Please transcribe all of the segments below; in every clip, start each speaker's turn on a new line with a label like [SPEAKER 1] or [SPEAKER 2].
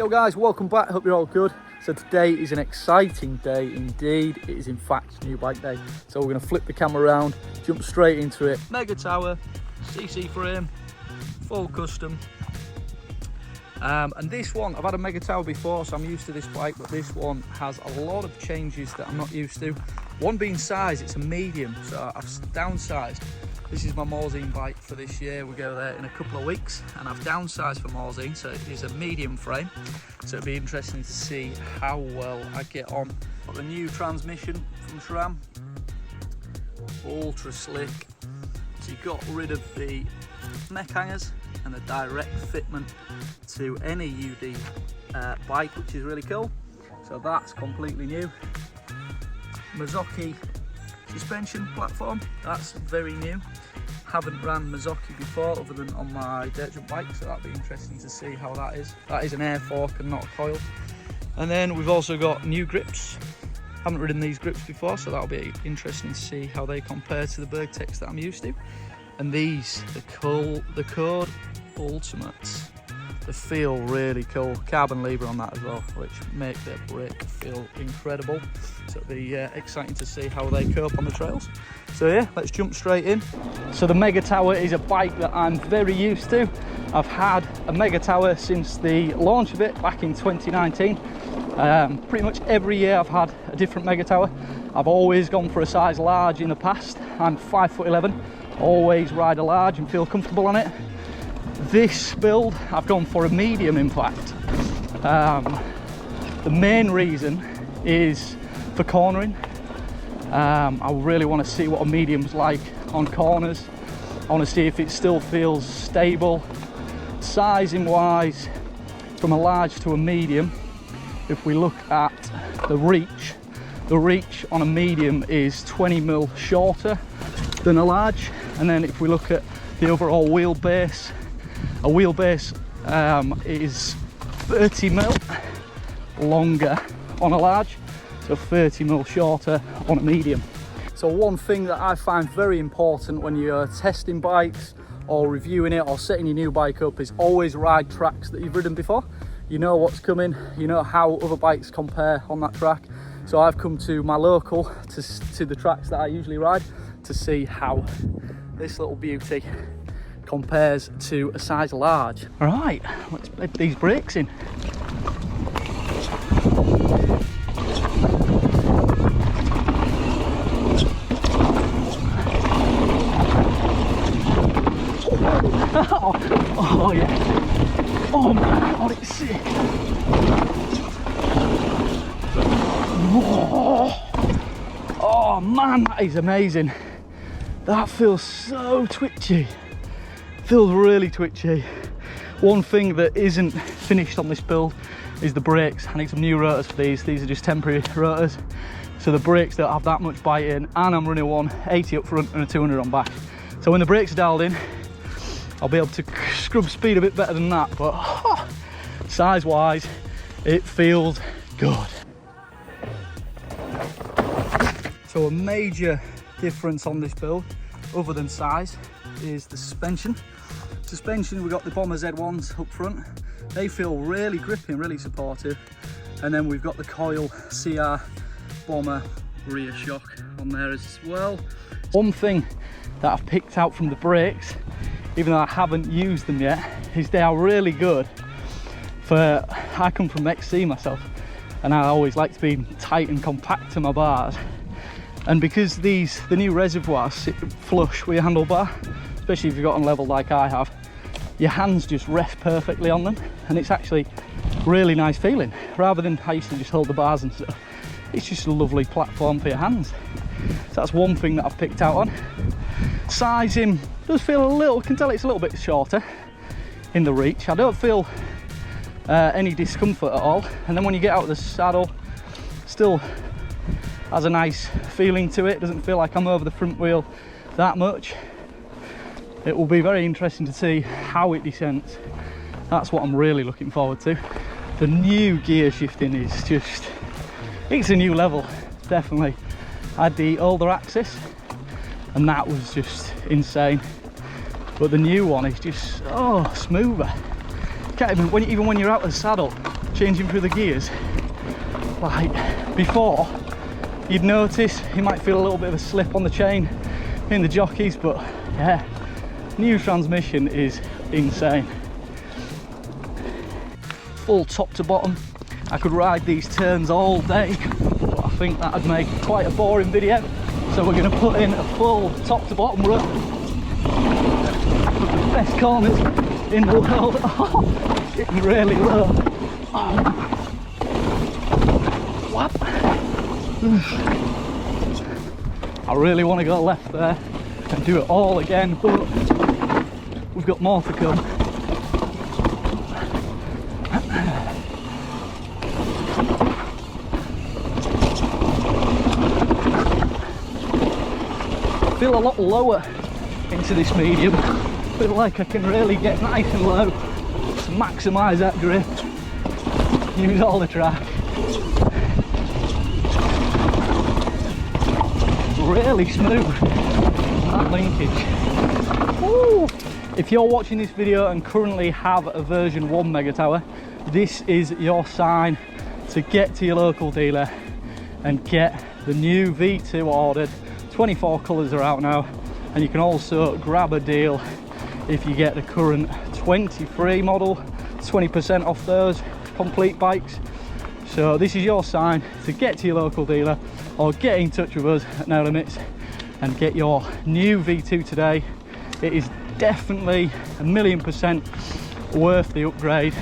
[SPEAKER 1] Hello guys, welcome back, hope you're all good. So today is an exciting day indeed. It is in fact new bike day. So we're going to flip the camera around, jump straight into it. Megatower, CC frame, full custom. And this one, I've had a Megatower before, so I'm used to this bike, but this one has a lot of changes that I'm not used to. One being size, it's a medium, so I've downsized. This is my Morzine bike for this year. We go there in a couple of weeks, and I've downsized for Morzine, so it is a medium frame. So it'll be interesting to see how well I get on. Got the new transmission from SRAM, ultra slick. So you got rid of the neck hangers and the direct fitment to any UD bike, which is really cool. So that's completely new. Marzocchi suspension platform, that's very new. Haven't ran Marzocchi before other than on my dirt jump bike, so that'll be interesting to see how that is. That is an air fork and not a coil. And then we've also got new grips. Haven't ridden these grips before, so that'll be interesting to see how they compare to the Burgtecs that I'm used to. And these, the Code Ultimates, they feel really cool. Carbon lever on that as well, which make their brake feel incredible. So it'll be exciting to see how they cope on the trails. So yeah, let's jump straight in. So the Megatower is a bike that I'm very used to. I've had a Megatower since the launch of it back in 2019. Pretty much every year I've had a different Megatower. I've always gone for a size large in the past. I'm 5'11", always ride a large and feel comfortable on it. This build, I've gone for a medium in fact. The main reason is for cornering. I really want to see what a medium's like on corners. I want to see if it still feels stable. Sizing wise, from a large to a medium, if we look at the reach on a medium is 20mm shorter than a large. And then if we look at the overall wheelbase, a wheelbase is 30mm longer on a large, so 30mm shorter on a medium. So one thing that I find very important when you're testing bikes or reviewing it or setting your new bike up is always ride tracks that you've ridden before. You know what's coming, you know how other bikes compare on that track. So I've come to my local, to the tracks that I usually ride, to see how this little beauty compares to a size large. All right, let's put these brakes in. Oh yeah. Oh my god, it's sick. Oh man, that is amazing. That feels so twitchy. Feels really twitchy. One thing that isn't finished on this build is the brakes. I need some new rotors for these. These are just temporary rotors, so the brakes don't have that much bite in, and I'm running 180 up front and a 200 on back. So when the brakes are dialed in, I'll be able to scrub speed a bit better than that, but size wise it feels good. So a major difference on this build other than size is the suspension. We've got the Bomber Z1s up front. They feel really grippy and really supportive. And then we've got the Coil CR Bomber rear shock on there as well. One thing that I've picked out from the brakes, even though I haven't used them yet, is they are really good for, I come from XC myself, and I always like to be tight and compact to my bars. And because the new reservoirs sit flush with your handlebar, especially if you've got on level like I have, your hands just rest perfectly on them, and it's actually really nice feeling. Rather than I used to just hold the bars and stuff, it's just a lovely platform for your hands. So that's one thing that I've picked out on. Sizing does feel a little, can tell it's a little bit shorter in the reach. I don't feel any discomfort at all. And then when you get out of the saddle, still has a nice feeling to it. Doesn't feel like I'm over the front wheel that much. It will be very interesting to see how it descends. That's what I'm really looking forward to. The new gear shifting is just, it's a new level, definitely. I had the older Axis and that was just insane, but the new one is just smoother. Can't even when you're out of the saddle, changing through the gears. Like before, you'd notice you might feel a little bit of a slip on the chain in the jockeys, but yeah, new transmission is insane. Full top to bottom. I could ride these turns all day, but I think that'd make quite a boring video. So we're going to put in a full top to bottom run. The best corners in the world. Oh, getting really low. Oh. Whap. I really want to go left there and do it all again, but we've got more to come. I feel a lot lower into this medium. I feel like I can really get nice and low to maximise that grip, use all the track. Really smooth, that linkage. Woo. If you're watching this video and currently have a version 1 Megatower, this is your sign to get to your local dealer and get the new V2 ordered. 24 colours are out now, and you can also grab a deal if you get the current 23 model, 20% off those complete bikes. So this is your sign to get to your local dealer or get in touch with us at No Limits and get your new V2 today. It is definitely 1,000,000% worth the upgrade.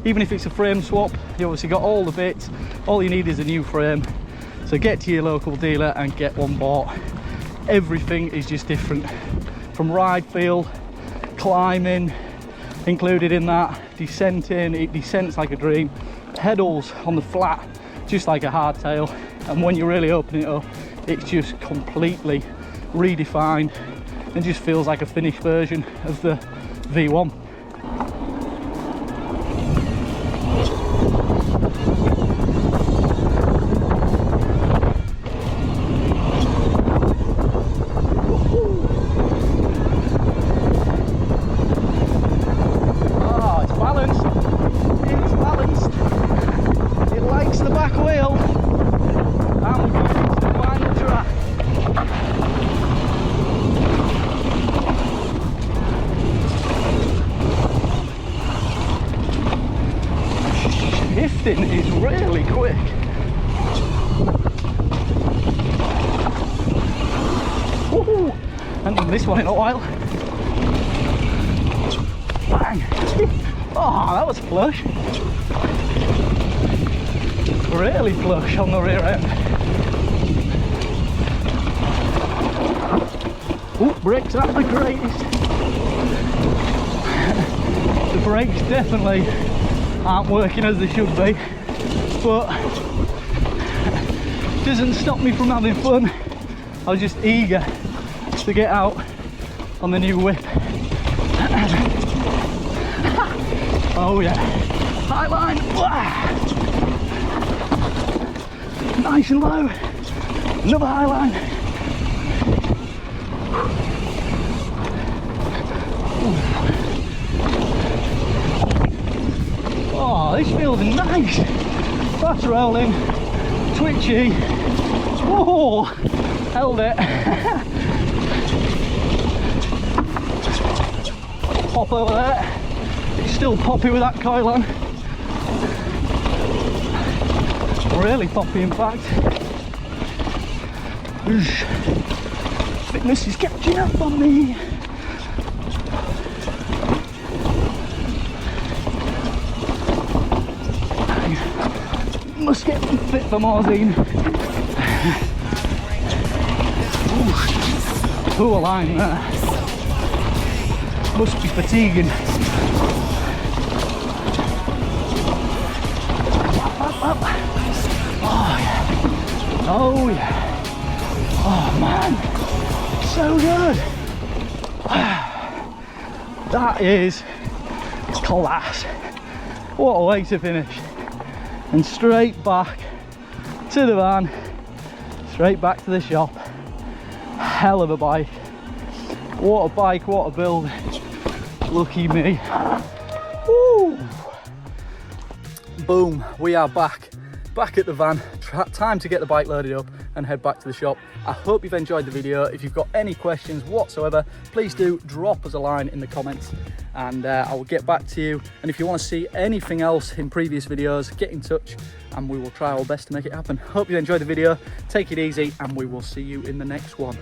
[SPEAKER 1] Even if it's a frame swap, you obviously got all the bits, all you need is a new frame. So get to your local dealer and get one bought. Everything is just different, from ride feel, climbing included in that, descenting, it descents like a dream, pedals on the flat just like a hardtail, and when you really open it up, it's just completely redefined and just feels like a finished version of the V1. Is really quick. Woohoo! Haven't done this one in a while. Bang! Oh, that was flush. Really flush on the rear end. Oh, brakes aren't the greatest. The brakes definitely aren't working as they should be, but doesn't stop me from having fun. I was just eager to get out on the new whip. Oh yeah, high line, nice and low, another high line. Oh, this feels nice. Fast rolling, twitchy. Whoa, held it. Pop over there. It's still poppy with that coil on. Really poppy, in fact. Fitness is catching up on me. Must get fit for Marzine. Poor line there. Must be fatiguing. Up. Oh yeah. Oh yeah. Oh man. So good. That is class. What a way to finish. And straight back to the van, straight back to the shop. Hell of a bike. What a bike, what a build. Lucky me. Woo! boom, we are back at the van. Time to get the bike loaded up and head back to the shop. I hope you've enjoyed the video. If you've got any questions whatsoever, please do drop us a line in the comments and I will get back to you. And if you want to see anything else in previous videos, get in touch and we will try our best to make it happen. Hope you enjoyed the video. Take it easy and we will see you in the next one.